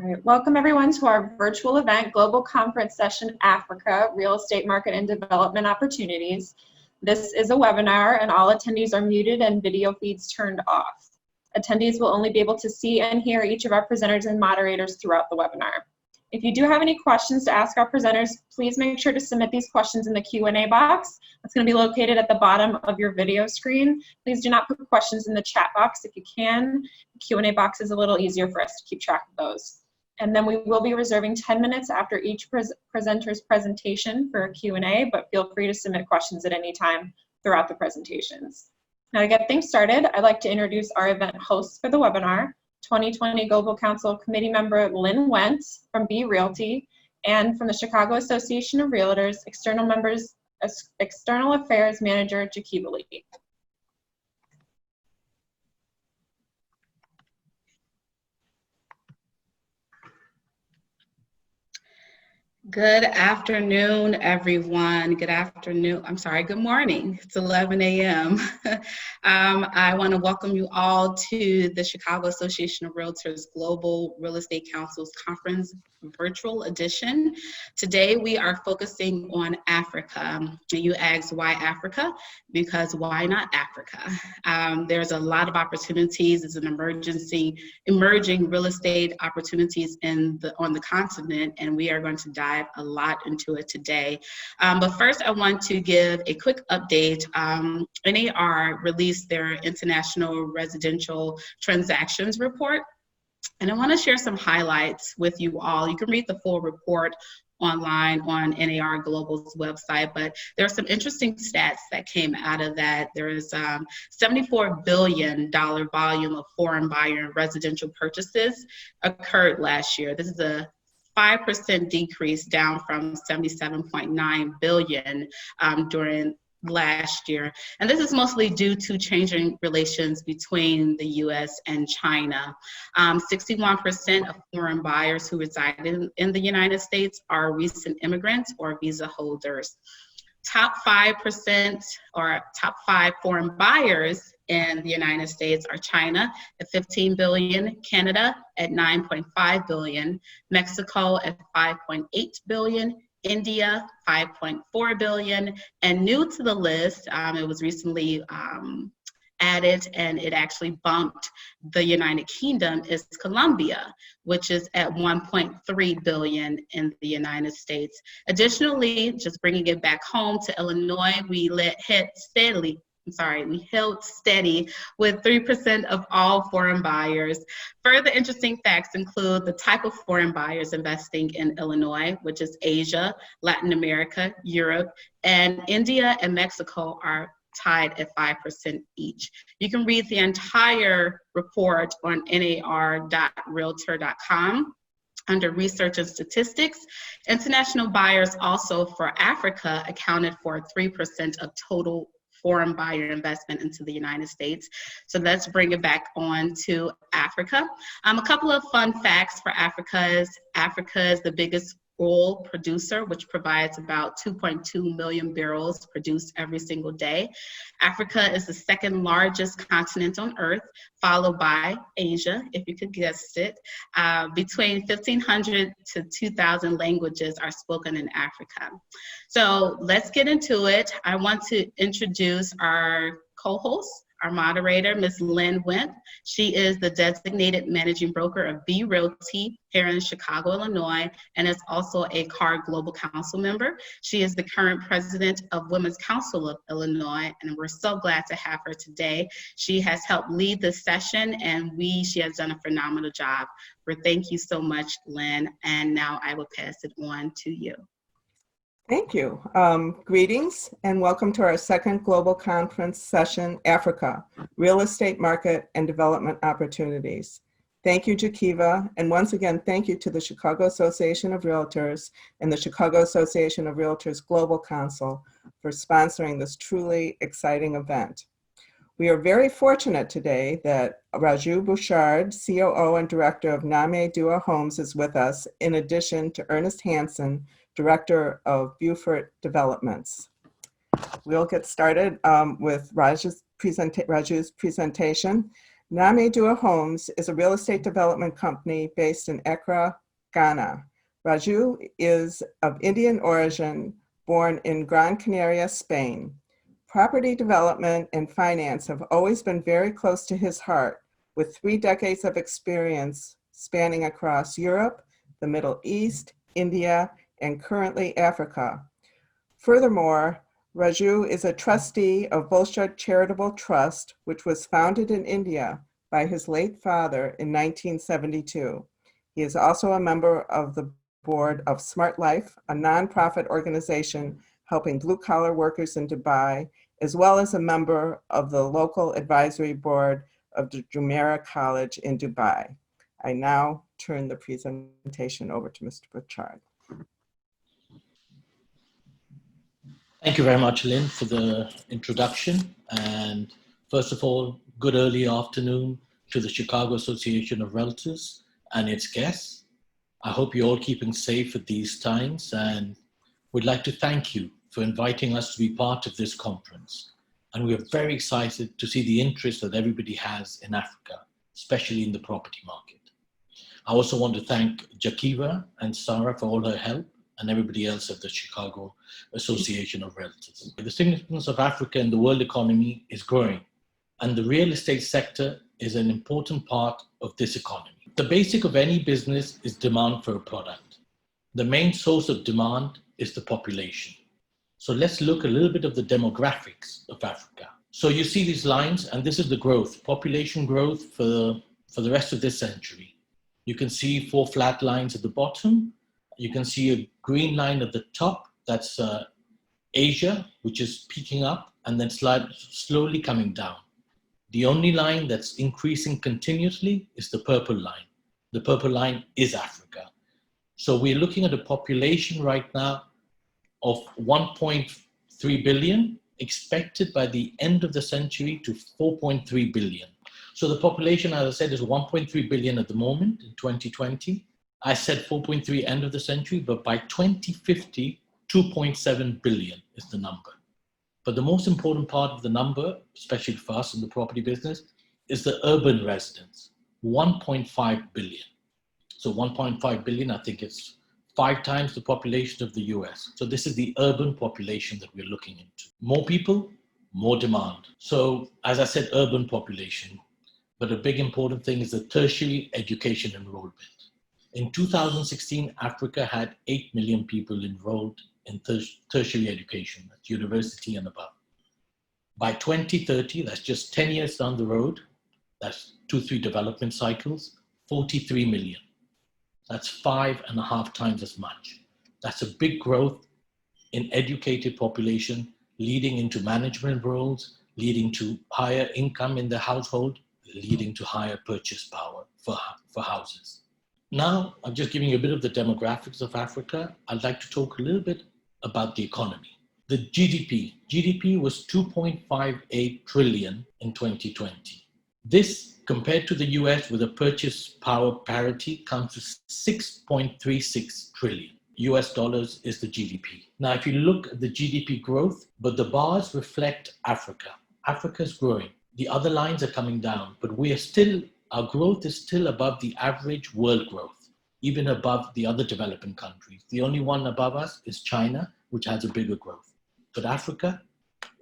All right, welcome everyone to our virtual event, Global Conference Session Africa, Real Estate Market and Development Opportunities. This is a webinar and all attendees are muted and video feeds turned off. Attendees will only be able to see and hear each of our presenters and moderators throughout the webinar. If you do have any questions to ask our presenters, please make sure to submit these questions in the Q&A box. It's going to be located at the bottom of your video screen. Please do not put questions in the chat box if you can. The Q&A box is a little easier for us to keep track of those. And then we will be reserving 10 minutes after each presenter's presentation for a Q&A, but feel free to submit questions at any time throughout the presentations. Now to get things started, I'd like to introduce our event hosts for the webinar, 2020 Global Council Committee member Lynn Wentz from B Realty, and from the Chicago Association of Realtors, External Affairs Manager Chikiva Lee. Good afternoon, everyone. Good afternoon. I'm sorry, good morning. It's 11 a.m. I want to welcome you all to the Chicago Association of Realtors Global Real Estate Council's Conference Virtual Edition. Today, we are focusing on Africa. You asked why Africa? Because why not Africa? There's a lot of opportunities. It's an emerging real estate opportunities on the continent, and we are going to dive a lot into it today. But first, I want to give a quick update. NAR released their International Residential Transactions Report, and I want to share some highlights with you all. You can read the full report online on NAR Global's website, but there are some interesting stats that came out of that. There is $74 billion volume of foreign buyer and residential purchases occurred last year. This is a 5% decrease down from 77.9 billion during last year. And this is mostly due to changing relations between the US and China. 61% of foreign buyers who reside in the United States are recent immigrants or visa holders. Top 5% or top 5 foreign buyers in the United States are China at 15 billion, Canada at 9.5 billion, Mexico at 5.8 billion, India 5.4 billion, and new to the list, it was recently added and it actually bumped the United Kingdom, is Colombia, which is at 1.3 billion in the United States. Additionally, just bringing it back home to Illinois, we held steady with 3% of all foreign buyers. Further interesting facts include the type of foreign buyers investing in Illinois, which is Asia, Latin America, Europe, and India and Mexico are tied at 5% each. You can read the entire report on nar.realtor.com. Under research and statistics. International buyers also for Africa accounted for 3% of total foreign buyer investment into the United States. So let's bring it back on to Africa. A couple of fun facts for Africa is the biggest oil producer, which provides about 2.2 million barrels produced every single day. Africa is the second largest continent on Earth, followed by Asia, if you could guess it. Between 1,500 to 2,000 languages are spoken in Africa. So let's get into it. I want to introduce our co-host, our moderator, Ms. Lynn Wentz. She is the designated managing broker of B Realty here in Chicago, Illinois, and is also a CAR Global Council member. She is the current president of Women's Council of Illinois, and we're so glad to have her today. She has helped lead this session, and she has done a phenomenal job. Thank you so much, Lynn, and now I will pass it on to you. Thank you. Greetings and welcome to our second Global Conference Session, Africa, Real Estate Market and Development Opportunities. Thank you, Chikiva, and once again, thank you to the Chicago Association of Realtors and the Chicago Association of Realtors Global Council for sponsoring this truly exciting event. We are very fortunate today that Raju Bulchand, COO and Director of Name Dua Homes, is with us, in addition to Ernest Hansen, Director of Beaufort Developments. We'll get started with Raju's presentation. Namedua Homes is a real estate development company based in Accra, Ghana. Raju is of Indian origin, born in Gran Canaria, Spain. Property development and finance have always been very close to his heart, with 3 decades of experience spanning across Europe, the Middle East, India, and currently Africa. Furthermore, Raju is a trustee of Bulchand Charitable Trust, which was founded in India by his late father in 1972. He is also a member of the board of Smart Life, a nonprofit organization helping blue-collar workers in Dubai, as well as a member of the local advisory board of the Jumeirah College in Dubai. I now turn the presentation over to Mr. Bulchand. Thank you very much, Lynn, for the introduction. And first of all, good early afternoon to the Chicago Association of REALTORS and its guests. I hope you're all keeping safe at these times, and we'd like to thank you for inviting us to be part of this conference. And we are very excited to see the interest that everybody has in Africa, especially in the property market. I also want to thank Jakiva and Sarah for all her help, and everybody else at the Chicago Association of REALTORS. The significance of Africa in the world economy is growing, and the real estate sector is an important part of this economy. The basic of any business is demand for a product. The main source of demand is the population. So let's look a little bit of the demographics of Africa. So you see these lines, and this is the growth, population growth for the rest of this century. You can see 4 flat lines at the bottom. You can see a green line at the top, that's Asia, which is peaking up and then slowly coming down. The only line that's increasing continuously is the purple line. The purple line is Africa. So we're looking at a population right now of 1.3 billion, expected by the end of the century to 4.3 billion. So the population, as I said, is 1.3 billion at the moment in 2020. I said 4.3 end of the century, but by 2050, 2.7 billion is the number. But the most important part of the number, especially for us in the property business, is the urban residents, 1.5 billion. So 1.5 billion, I think it's 5 times the population of the US. So this is the urban population that we're looking into. More people, more demand. So as I said, urban population, but a big important thing is the tertiary education enrollment. In 2016, Africa had 8 million people enrolled in tertiary education at university and above. By 2030, that's just 10 years down the road, that's 2-3 development cycles, 43 million. That's 5.5 times as much. That's a big growth in educated population, leading into management roles, leading to higher income in the household, leading to higher purchase power for houses. Now, I'm just giving you a bit of the demographics of Africa. I'd like to talk a little bit about the economy. The GDP was 2.58 trillion in 2020. This, compared to the US with a purchase power parity, comes to 6.36 trillion. US dollars is the GDP. Now, if you look at the GDP growth, but the bars reflect Africa. Africa's growing. The other lines are coming down, but our growth is still above the average world growth, even above the other developing countries. The only one above us is China, which has a bigger growth. But Africa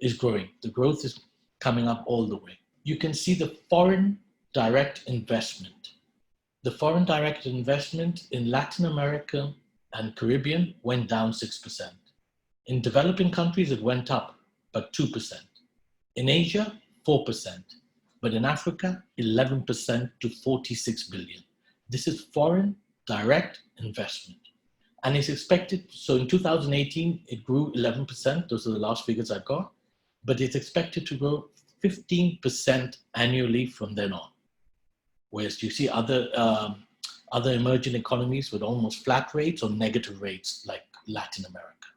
is growing. The growth is coming up all the way. You can see the foreign direct investment. The foreign direct investment in Latin America and Caribbean went down 6%. In developing countries, it went up, but 2%. In Asia, 4%. But in Africa, 11% to 46 billion. This is foreign direct investment. And it's expected, so in 2018, it grew 11%. Those are the last figures I got. But it's expected to grow 15% annually from then on. Whereas you see other emerging economies with almost flat rates or negative rates like Latin America.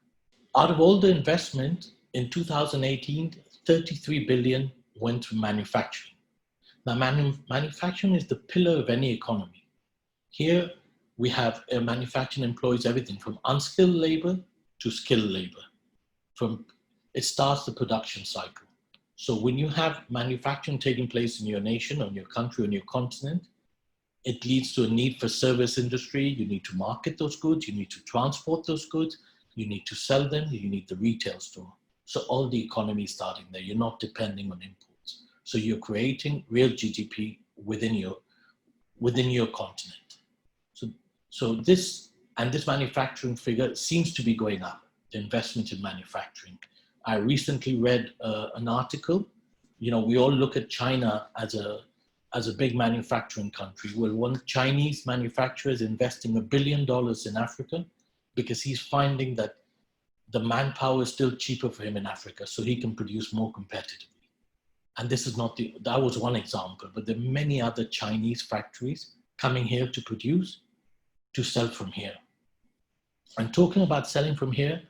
Out of all the investment in 2018, 33 billion went to manufacturing. Now, manufacturing is the pillar of any economy. Here, we have manufacturing employs everything from unskilled labor to skilled labor. It starts the production cycle. So when you have manufacturing taking place in your nation, or in your country, or in your continent, it leads to a need for service industry. You need to market those goods. You need to transport those goods. You need to sell them. You need the retail store. So all the economy is starting there. You're not depending on imports. So you're creating real GDP within your continent. So this manufacturing figure seems to be going up, the investment in manufacturing. I recently read an article. We all look at China as a big manufacturing country. Well, one Chinese manufacturer is investing $1 billion in Africa because he's finding that the manpower is still cheaper for him in Africa, so he can produce more competitively. And this is that was one example, but there are many other Chinese factories coming here to produce, to sell from here. And talking about selling from here,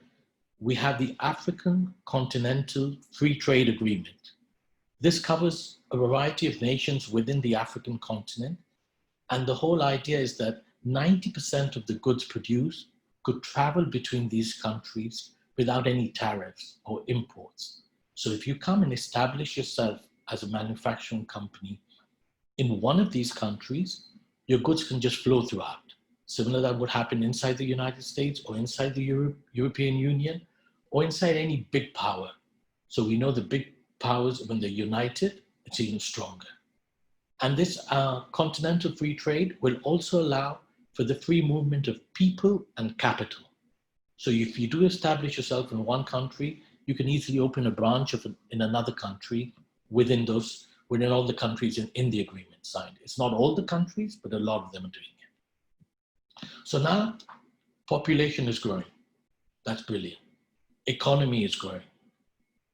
we have the African Continental Free Trade Agreement. This covers a variety of nations within the African continent. And the whole idea is that 90% of the goods produced could travel between these countries without any tariffs or imports. So if you come and establish yourself as a manufacturing company in one of these countries, your goods can just flow throughout. Similar that would happen inside the United States or inside the European Union or inside any big power. So we know the big powers, when they're united, it's even stronger. And this continental free trade will also allow for the free movement of people and capital. So if you do establish yourself in one country, you can easily open a branch in another country within all the countries in the agreement signed. It's not all the countries, but a lot of them are doing it. So now population is growing. That's brilliant. Economy is growing.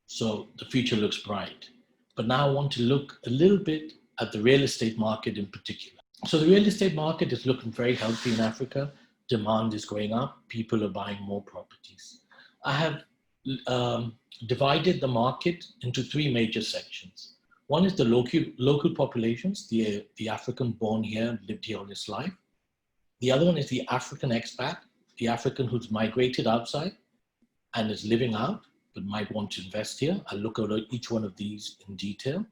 So the future looks bright. But now I want to look a little bit at the real estate market in particular. So the real estate market is looking very healthy in Africa. Demand is going up. People are buying more properties. I have divided the market into three major sections. One is the local populations, the African born here and lived here all his life. The other one is the African expat, the African who's migrated outside and is living out, but might want to invest here. I'll look at each one of these in detail.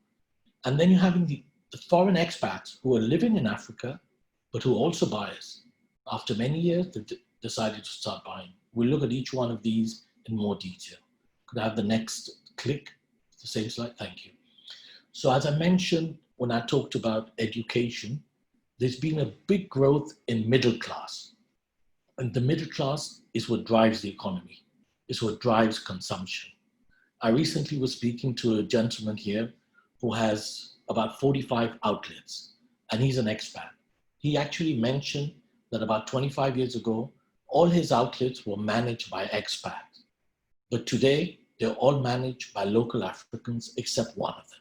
And then you're having the foreign expats who are living in Africa, but who are also buyers. After many years, they decided to start buying. We'll look at each one of these in more detail. Could I have the next click? The same slide, thank you. So as I mentioned, when I talked about education, there's been a big growth in middle class. And the middle class is what drives the economy. It's what drives consumption. I recently was speaking to a gentleman here who has about 45 outlets, and he's an expat. He actually mentioned that about 25 years ago, all his outlets were managed by expats. But today, they're all managed by local Africans, except one of them.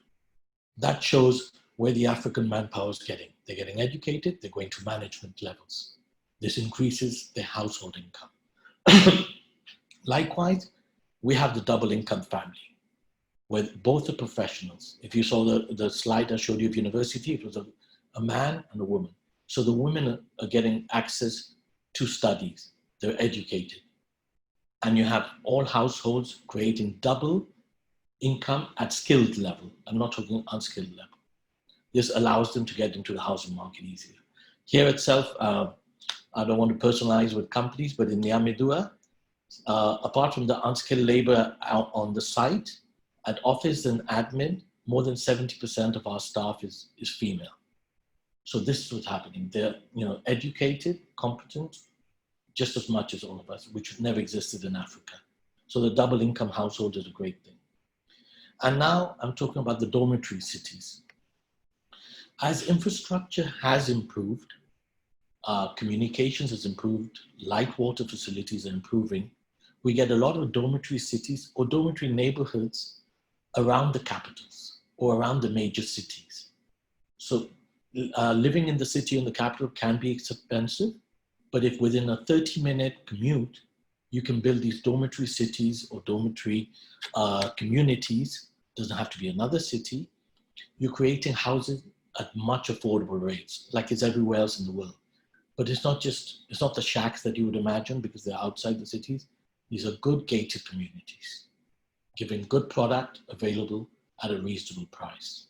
That shows where the African manpower is getting. They're getting educated, they're going to management levels. This increases their household income. Likewise, we have the double income family, where both are professionals. If you saw the slide I showed you of university, it was a man and a woman. So the women are getting access to studies, they're educated. And you have all households creating double income at skilled level. I'm not talking unskilled level. This allows them to get into the housing market easier. Here itself, I don't want to personalize with companies, but in Nyamidua, apart from the unskilled labor out on the site, at office and admin, more than 70% of our staff is female. So this is what's happening. They're educated, competent, just as much as all of us, which never existed in Africa. So the double income household is a great thing. And now I'm talking about the dormitory cities. As infrastructure has improved, communications has improved, light water facilities are improving, we get a lot of dormitory cities or dormitory neighborhoods around the capitals or around the major cities. So living in the city and the capital can be expensive, but if within a 30-minute commute, you can build these dormitory cities or dormitory communities, doesn't have to be another city, you're creating houses at much affordable rates, like it's everywhere else in the world. But it's not the shacks that you would imagine because they're outside the cities. These are good gated communities, giving good product available at a reasonable price.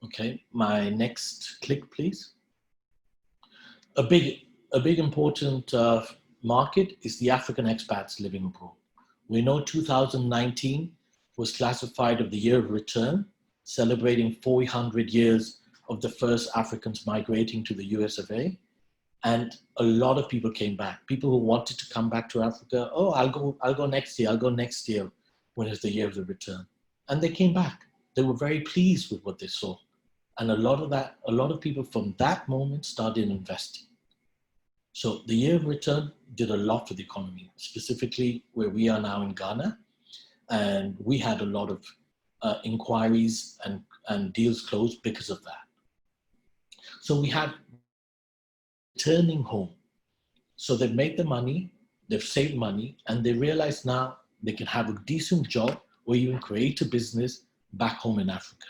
Okay, my next click, please. A big important market is the African expats living abroad. We know 2019 was classified as the year of return, celebrating 400 years of the first Africans migrating to the US of A. And a lot of people came back. People who wanted to come back to Africa, oh, I'll go next year, when it's the year of the return. And they came back. They were very pleased with what they saw. And a lot of people from that moment started investing. So the year of return did a lot for the economy, specifically where we are now in Ghana. And we had a lot of inquiries and deals closed because of that. So we had returning home. So they've made the money, they've saved money, and they realize now they can have a decent job or even create a business back home in Africa.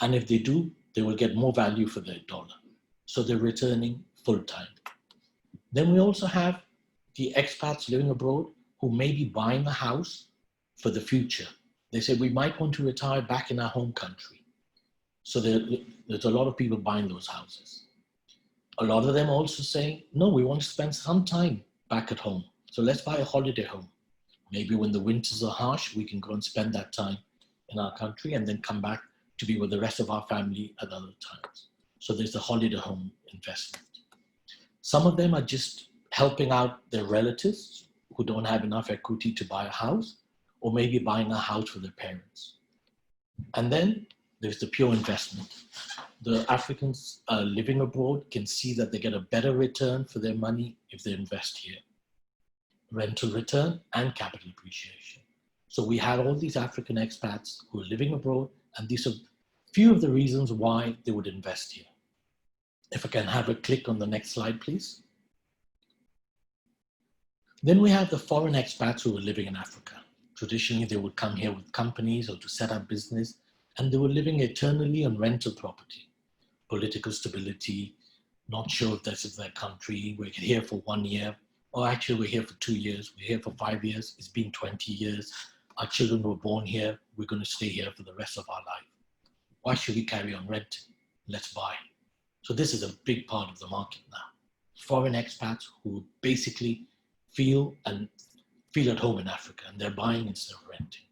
And if they do, they will get more value for their dollar. So they're returning full time. Then we also have the expats living abroad who may be buying a house for the future. They say, we might want to retire back in our home country. So there's a lot of people buying those houses. A lot of them also say, no, we want to spend some time back at home. So let's buy a holiday home. Maybe when the winters are harsh, we can go and spend that time in our country and then come back to be with the rest of our family at other times. So there's the holiday home investment. Some of them are just helping out their relatives who don't have enough equity to buy a house, or maybe buying a house for their parents. And then there's the pure investment. The Africans living abroad can see that they get a better return for their money if they invest here. Rental return and capital appreciation. So we have all these African expats who are living abroad, and these are few of the reasons why they would invest here. If I can have a click on the next slide, please. Then we have the foreign expats who are living in Africa. Traditionally, they would come here with companies or to set up business, and they were living eternally on rental property. Political stability, not sure if this is their country, we're here for 1 year, or actually we're here for 2 years, we're here for 5 years, it's been 20 years, our children were born here, we're going to stay here for the rest of our life. Why should we carry on renting? Let's buy. So this is a big part of the market now. Foreign expats who basically feel at home in Africa, and they're buying instead of renting.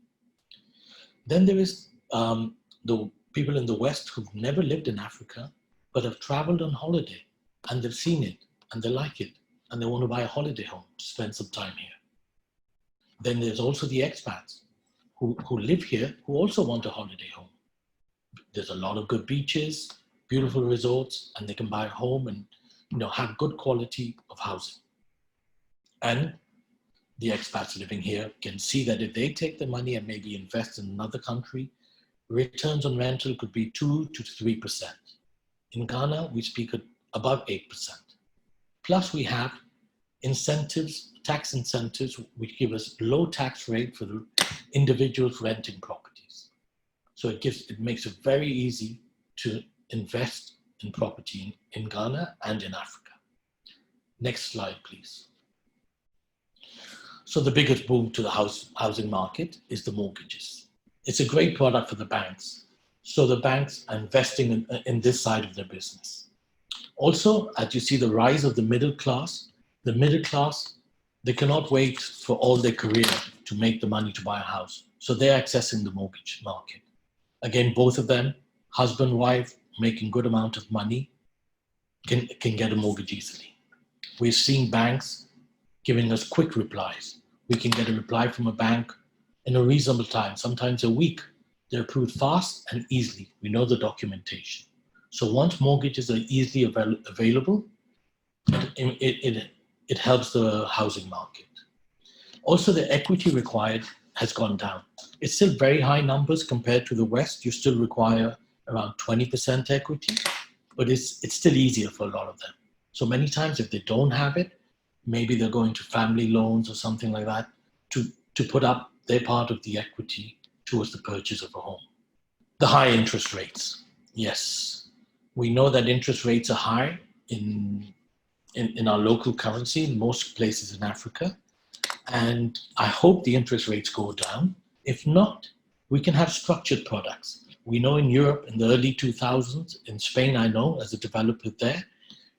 Then there is the people in the West who've never lived in Africa, but have traveled on holiday, and they've seen it, and they like it, and they want to buy a holiday home to spend some time here. Then there's also the expats who live here, who also want a holiday home. There's a lot of good beaches, beautiful resorts, and they can buy a home and have good quality of housing. And the expats living here can see that if they take the money and maybe invest in another country, returns on rental could be 2 to 3%. In Ghana, we speak at above 8%. Plus we have incentives, tax incentives, which give us low tax rate for the individuals renting properties. So it makes it very easy to invest in property in Ghana and in Africa. Next slide, please. So the biggest boom to the housing market is the mortgages. It's a great product for the banks. So the banks are investing in this side of their business. Also, as you see the rise of the middle class, they cannot wait for all their career to make the money to buy a house. So they're accessing the mortgage market. Again, both of them, husband, wife, making good amount of money, can get a mortgage easily. We're seeing banks giving us quick replies. We can get a reply from a bank in a reasonable time, sometimes a week. They're approved fast and easily. We know the documentation. So once mortgages are easily available, it helps the housing market. Also, the equity required has gone down. It's still very high numbers compared to the West. You still require around 20% equity, but it's still easier for a lot of them. So many times if they don't have it, maybe they're going to family loans or something like that to put up their part of the equity towards the purchase of a home. The high interest rates. Yes, we know that interest rates are high in our local currency in most places in Africa. And I hope the interest rates go down. If not, We can have structured products. We know in Europe in the early 2000s, in Spain, I know as a developer there,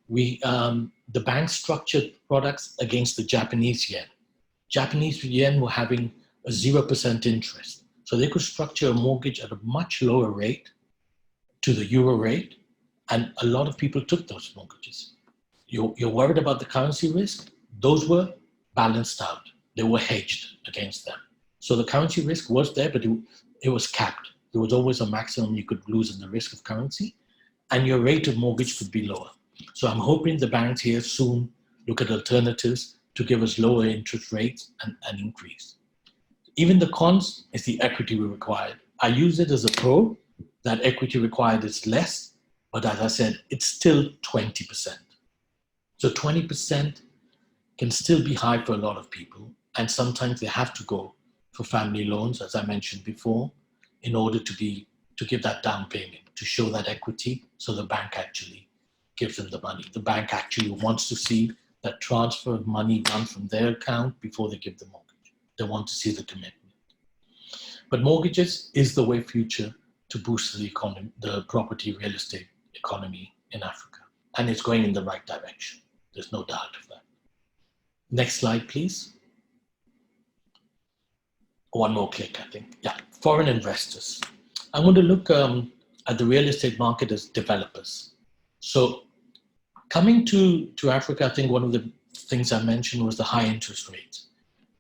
the banks structured products against the Japanese yen. Japanese yen were having a 0% interest. So they could structure a mortgage at a much lower rate to the euro rate, and a lot of people took those mortgages. You're worried about the currency risk? Those were balanced out. They were hedged against them. So the currency risk was there, but it was capped. There was always a maximum you could lose in the risk of currency, and your rate of mortgage could be lower. So I'm hoping the banks here soon look at alternatives to give us lower interest rates and increase. Even the cons is the equity we required. I use it as a pro. That equity required is less, but as I said, it's still 20%. So 20% can still be high for a lot of people, and sometimes they have to go for family loans, as I mentioned before, in order to give that down payment, to show that equity, so the bank actually gives them the money. The bank actually wants to see that transfer of money done from their account before they give the mortgage. They want to see the commitment. But mortgages is the way future to boost the economy, the property real estate economy in Africa. And it's going in the right direction. There's no doubt of that. Next slide, please. One more click, I think. Yeah, foreign investors. I'm going to look at the real estate market as developers. So coming to Africa, I think one of the things I mentioned was the high interest rates.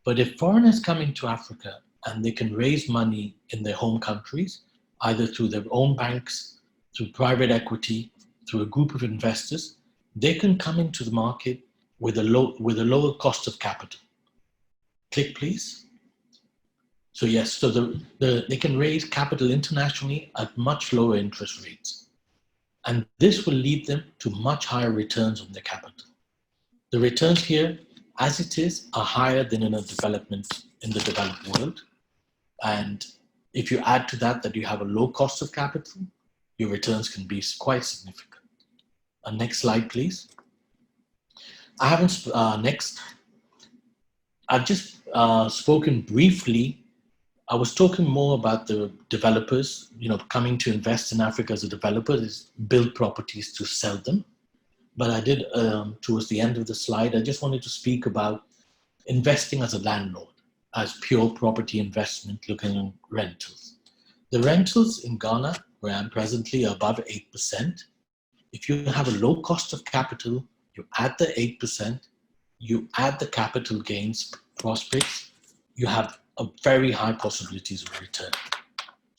But if foreigners come into Africa and they can raise money in their home countries, either through their own banks, through private equity, through a group of investors, they can come into the market with a lower cost of capital. Click, please. So yes, so they can raise capital internationally at much lower interest rates. And this will lead them to much higher returns on their capital. The returns here, as it is, are higher than in the developed world. And if you add to that you have a low cost of capital, your returns can be quite significant. Next slide, please. I've just spoken briefly. I was talking more about the developers, coming to invest in Africa as a developer, is build properties to sell them. But I did, towards the end of the slide, I just wanted to speak about investing as a landlord, as pure property investment, looking at rentals. The rentals in Ghana, where I'm presently, are above 8%. If you have a low cost of capital, you add the 8%, you add the capital gains prospects, you have a very high possibilities of return.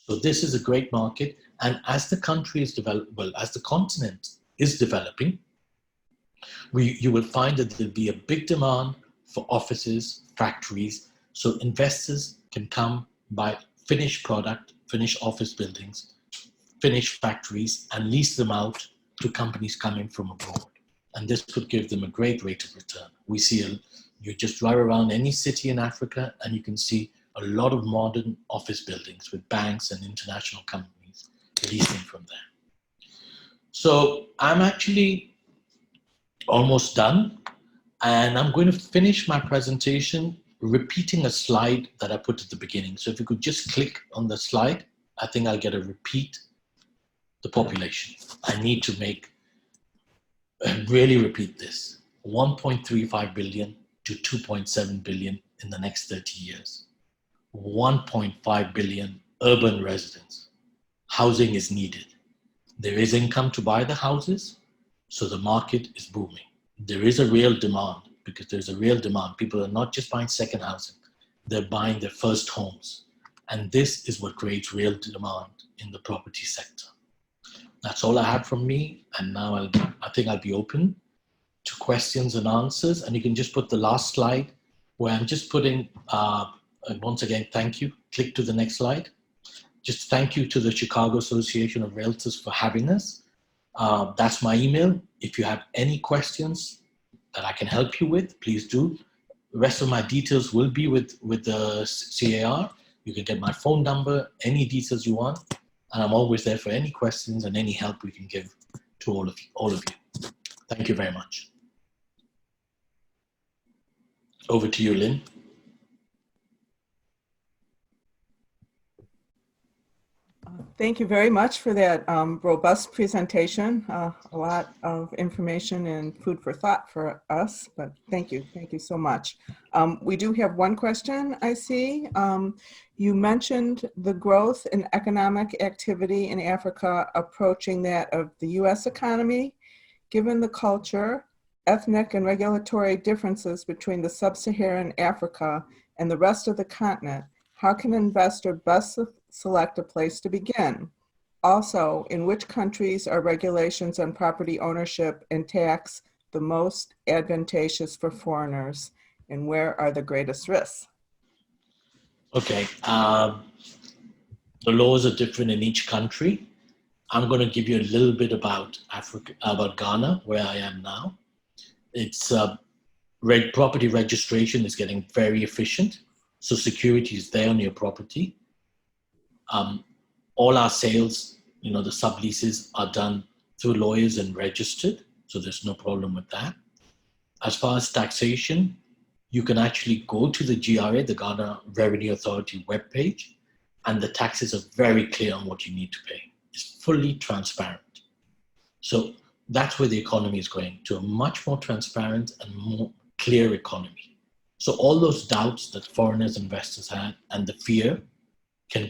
So this is a great market. And as the country is as the continent is developing, you will find that there'll be a big demand for offices, factories, so investors can come buy finished product, finished office buildings, finished factories, and lease them out to companies coming from abroad. And this could give them a great rate of return. We see you just drive around any city in Africa and you can see a lot of modern office buildings with banks and international companies leasing from there. So I'm actually almost done, and I'm going to finish my presentation repeating a slide that I put at the beginning. So if you could just click on the slide, I think I'll get a repeat the population. I need to really repeat this. 1.35 billion to 2.7 billion in the next 30 years. 1.5 billion urban residents. Housing is needed. There is income to buy the houses, so the market is booming. There is a real demand, because there's a real demand. People are not just buying second housing, they're buying their first homes. And this is what creates real demand in the property sector. That's all I had from me. And now I think I'll be open to questions and answers. And you can just put the last slide where I'm just putting, once again, thank you. Click to the next slide. Just thank you to the Chicago Association of REALTORS for having us. That's my email. If you have any questions that I can help you with, please do. The rest of my details will be with the CAR. You can get my phone number, any details you want. And I'm always there for any questions and any help we can give to all of you. Thank you very much. Over to you, Lynn. Thank you very much for that robust presentation. A lot of information and food for thought for us, but thank you so much. We do have one question I see. You mentioned the growth in economic activity in Africa approaching that of the US economy. Given the culture, ethnic and regulatory differences between the sub-Saharan Africa and the rest of the continent, how can an investor best select a place to begin? Also, in which countries are regulations on property ownership and tax the most advantageous for foreigners, and where are the greatest risks? Okay, the laws are different in each country. I'm going to give you a little bit about Africa, about Ghana, where I am now. It's property registration is getting very efficient, so security is there on your property. All our sales, the subleases are done through lawyers and registered, so there's no problem with that. As far as taxation, you can actually go to the GRA, the Ghana Revenue Authority webpage, and the taxes are very clear on what you need to pay. It's fully transparent. So that's where the economy is going, to a much more transparent and more clear economy. So all those doubts that foreigners, investors had and the fear can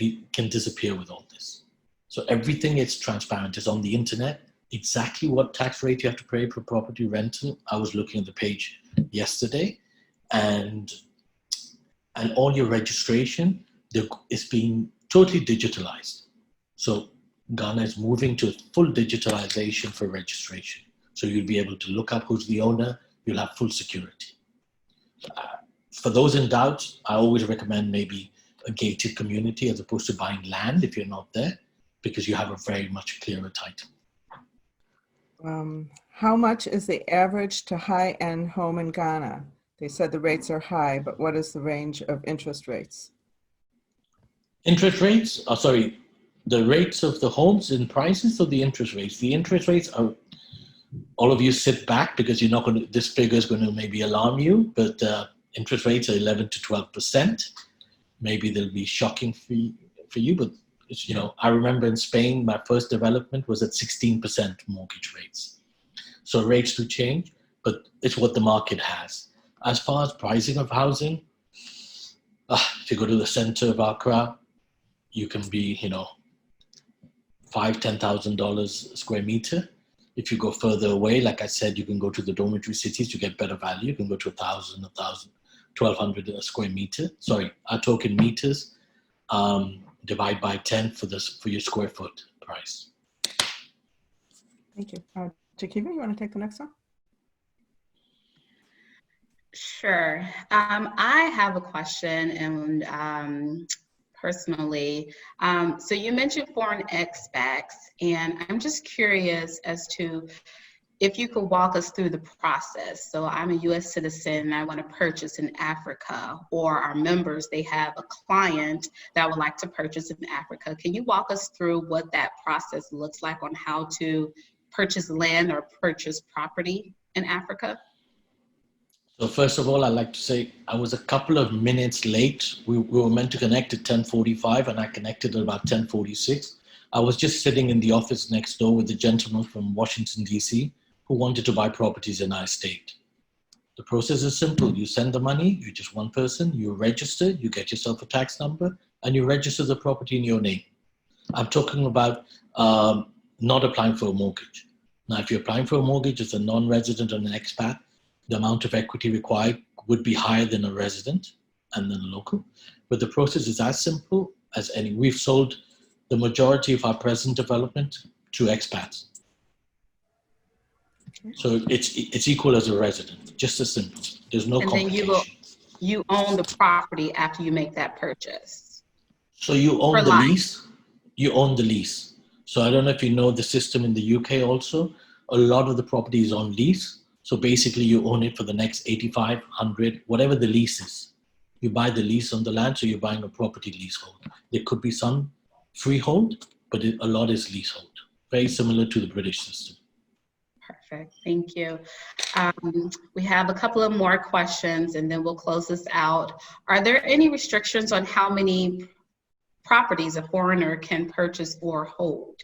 disappear with all this. So everything is transparent. It's on the internet, exactly what tax rate you have to pay for property rental. I was looking at the page yesterday, and all your registration is being totally digitalized. So Ghana is moving to full digitalization for registration. So you'll be able to look up who's the owner, you'll have full security. For those in doubt, I always recommend maybe a gated community as opposed to buying land if you're not there, because you have a very much clearer title. How much is the average to high-end home in Ghana? They said the rates are high, but what is the range of interest rates? Interest rates, the rates of the homes in prices or the interest rates? The interest rates are, all of you sit back because you're not going to, this figure is going to maybe alarm you, but interest rates are 11 to 12%. Maybe they'll be shocking for you, but it's, I remember in Spain, my first development was at 16% mortgage rates. So rates do change, but it's what the market has. As far as pricing of housing, if you go to the center of Accra, you can be, $5,000-$10,000 a square meter. If you go further away, like I said, you can go to the dormitory cities to get better value. You can go to 1,000, 1,200 a square meter. Sorry, I talk in meters. Divide by 10 for your square foot price. Thank you. Chikiva, you want to take the next one? Sure. I have a question, and personally, so you mentioned foreign expats, and I'm just curious as to if you could walk us through the process. So I'm a US citizen and I want to purchase in Africa, or our members, they have a client that would like to purchase in Africa. Can you walk us through what that process looks like on how to purchase land or purchase property in Africa? So first of all, I'd like to say I was a couple of minutes late. We were meant to connect at 10:45 and I connected at about 10:46. I was just sitting in the office next door with a gentleman from Washington, DC, who wanted to buy properties in our state. The process is simple. You send the money, you're just one person, you register, you get yourself a tax number, and you register the property in your name. I'm talking about not applying for a mortgage. Now, if you're applying for a mortgage as a non-resident or an expat, the amount of equity required would be higher than a resident and then a local. But the process is as simple as any. We've sold the majority of our present development to expats. So it's equal as a resident, just as simple. There's no complication. And then you own the property after you make that purchase. So you own the lease. You own the lease. So I don't know if you know the system in the UK also. A lot of the property is on lease. So basically you own it for the next 85, 100, whatever the lease is. You buy the lease on the land, so you're buying a property leasehold. There could be some freehold, but a lot is leasehold. Very similar to the British system. Perfect, thank you. We have a couple of more questions and then we'll close this out. Are there any restrictions on how many properties a foreigner can purchase or hold?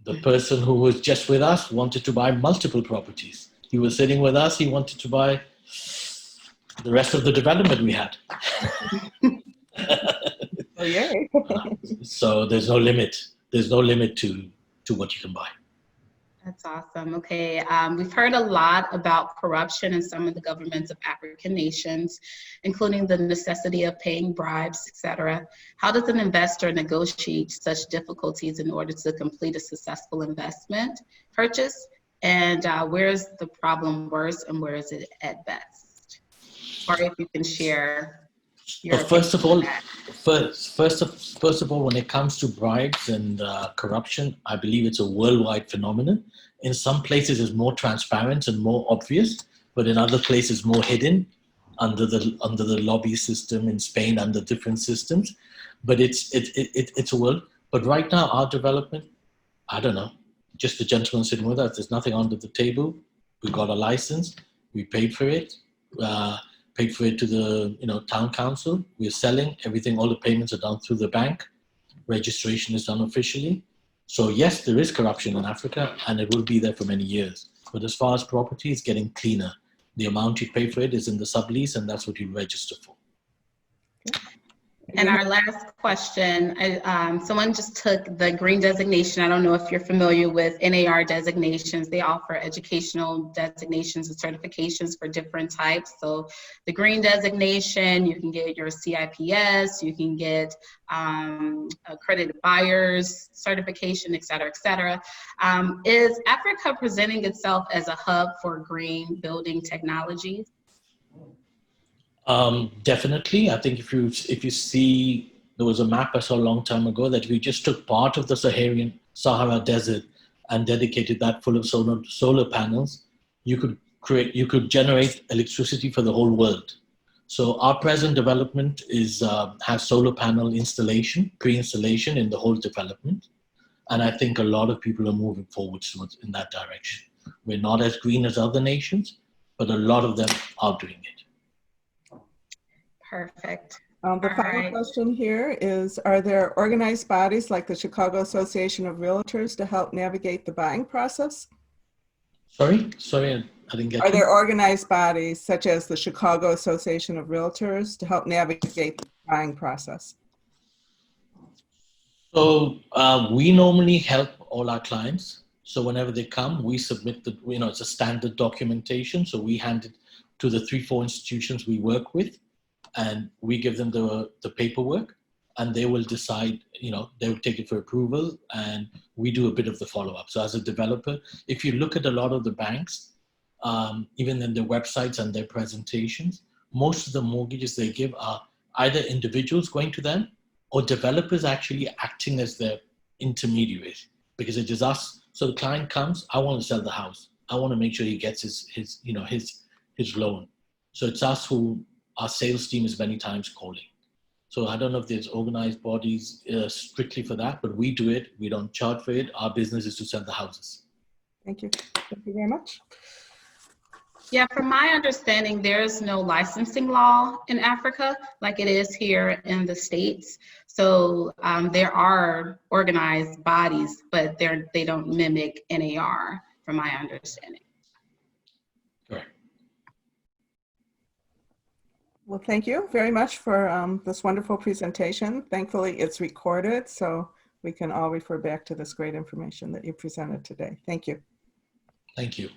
The person who was just with us wanted to buy multiple properties. He was sitting with us. He wanted to buy the rest of the development we had. Oh, yay. So there's no limit. There's no limit to what you can buy. That's awesome. Okay, we've heard a lot about corruption in some of the governments of African nations, including the necessity of paying bribes, etc. How does an investor negotiate such difficulties in order to complete a successful investment purchase? And where is the problem worse and where is it at best? Or if you can share your First of all, when it comes to bribes and corruption, I believe it's a worldwide phenomenon. In some places, it's more transparent and more obvious, but in other places, more hidden under the lobby system in Spain, under different systems. But it's a world. But right now, our development, I don't know. Just the gentleman sitting with us. There's nothing under the table. We got a license. We paid for it. Paid for it to the town council. We're selling everything. All the payments are done through the bank. Registration is done officially. So yes, there is corruption in Africa, and it will be there for many years. But as far as property, it's getting cleaner. The amount you pay for it is in the sublease, and that's what you register for. And our last question, someone just took the green designation. I don't know if you're familiar with NAR designations. They offer educational designations and certifications for different types. So the green designation, you can get your CIPS, you can get accredited buyers certification, et cetera, et cetera. Is Africa presenting itself as a hub for green building technologies? Definitely. I think if you see, there was a map I saw a long time ago that we just took part of the Sahara Desert and dedicated that full of solar panels, you could generate electricity for the whole world. So our present development has solar panel pre-installation in the whole development. And I think a lot of people are moving forward in that direction. We're not as green as other nations, but a lot of them are doing it. Perfect. The final question here is, are there organized bodies like the Chicago Association of REALTORS to help navigate the buying process? Sorry, I didn't get Are you. there organized bodies such as the Chicago Association of REALTORS to help navigate the buying process? So we normally help all our clients. So whenever they come, we submit it's a standard documentation. So we hand it to the 3-4 institutions we work with, and we give them the paperwork, and they will decide, they will take it for approval, and we do a bit of the follow-up. So as a developer, if you look at a lot of the banks, even in their websites and their presentations, most of the mortgages they give are either individuals going to them or developers actually acting as their intermediaries, because it is us. So the client comes, I want to sell the house. I want to make sure he gets his loan. So it's us who, our sales team is many times calling. So I don't know if there's organized bodies strictly for that, but we do it. We don't charge for it. Our business is to sell the houses. Thank you. Thank you very much. Yeah, from my understanding, there's no licensing law in Africa like it is here in the States. So there are organized bodies, but they don't mimic NAR, from my understanding. Correct. Well, thank you very much for this wonderful presentation. Thankfully, it's recorded, so we can all refer back to this great information that you presented today. Thank you. Thank you.